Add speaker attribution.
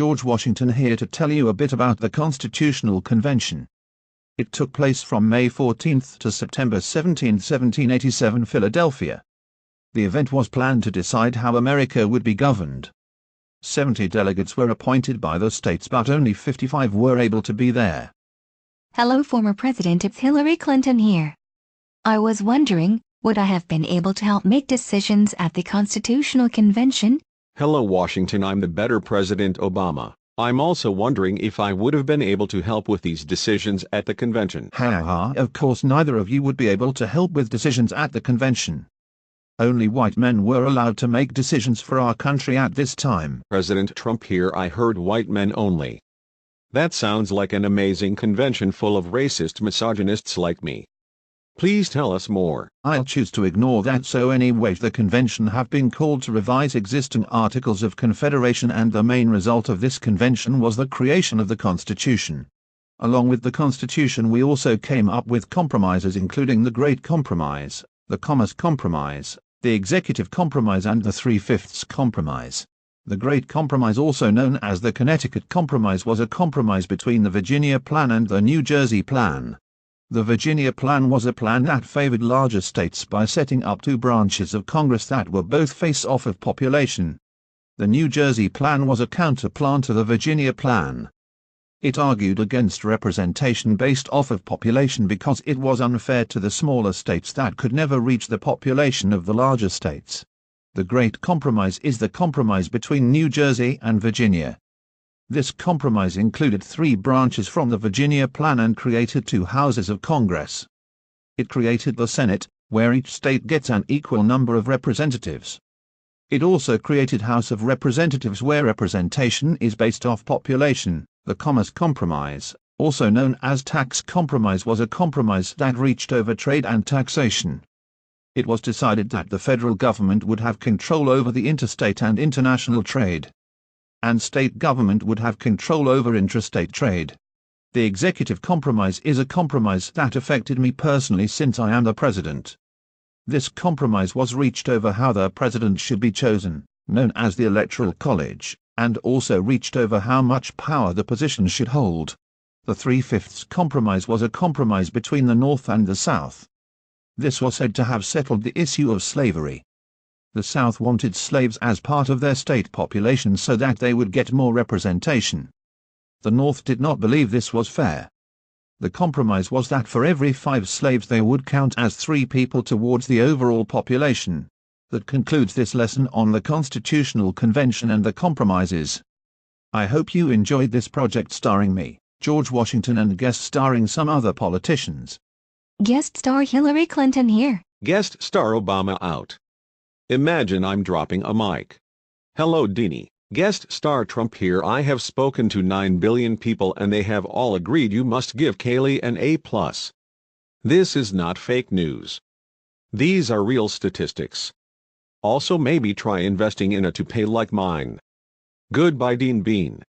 Speaker 1: George Washington here to tell you a bit about the Constitutional Convention. It took place from May 14 to September 17, 1787, Philadelphia. The event was planned to decide how America would be governed. 70 delegates were appointed by the states, but only 55 were able to be there.
Speaker 2: Hello, former President. It's Hillary Clinton here. I was wondering, would I have been able to help make decisions at the Constitutional Convention?
Speaker 3: Hello, Washington. I'm the better President Obama. I'm also wondering if I would have been able to help with these decisions at the convention.
Speaker 1: Of course neither of you would be able to help with decisions at the convention. Only white men were allowed to make decisions for our country at this time.
Speaker 3: President Trump here. I heard white men only. That sounds like an amazing convention full of racist misogynists like me. Please tell us more.
Speaker 1: I'll choose to ignore that. So anyway, the convention have been called to revise existing Articles of Confederation, and the main result of this convention was the creation of the Constitution. Along with the Constitution we also came up with compromises, including the Great Compromise, the Commerce Compromise, the Executive Compromise and the 3/5 Compromise. The Great Compromise, also known as the Connecticut Compromise, was a compromise between the Virginia Plan and the New Jersey Plan. The Virginia Plan was a plan that favored larger states by setting up two branches of Congress that were both face-off of population. The New Jersey Plan was a counterplan to the Virginia Plan. It argued against representation based off of population because it was unfair to the smaller states that could never reach the population of the larger states. The Great Compromise is the compromise between New Jersey and Virginia. This compromise included three branches from the Virginia Plan and created two houses of Congress. It created the Senate, where each state gets an equal number of representatives. It also created House of Representatives, where representation is based off population. The Commerce Compromise, also known as Tax Compromise, was a compromise that reached over trade and taxation. It was decided that the federal government would have control over the interstate and international trade, and state government would have control over intrastate trade. The Executive Compromise is a compromise that affected me personally since I am the president. This compromise was reached over how the president should be chosen, known as the Electoral College, and also reached over how much power the position should hold. The 3/5 Compromise was a compromise between the North and the South. This was said to have settled the issue of slavery. The South wanted slaves as part of their state population so that they would get more representation. The North did not believe this was fair. The compromise was that for every 5 slaves they would count as 3 people towards the overall population. That concludes this lesson on the Constitutional Convention and the compromises. I hope you enjoyed this project starring me, George Washington, and guest starring some other politicians.
Speaker 2: Guest star Hillary Clinton here.
Speaker 3: Guest star Obama out. Imagine I'm dropping a mic. Hello, Deeney. Guest star Trump here. I have spoken to 9 billion people and they have all agreed you must give Kaylee an A+. This is not fake news. These are real statistics. Also, maybe try investing in a toupee like mine. Goodbye, Dean Bean.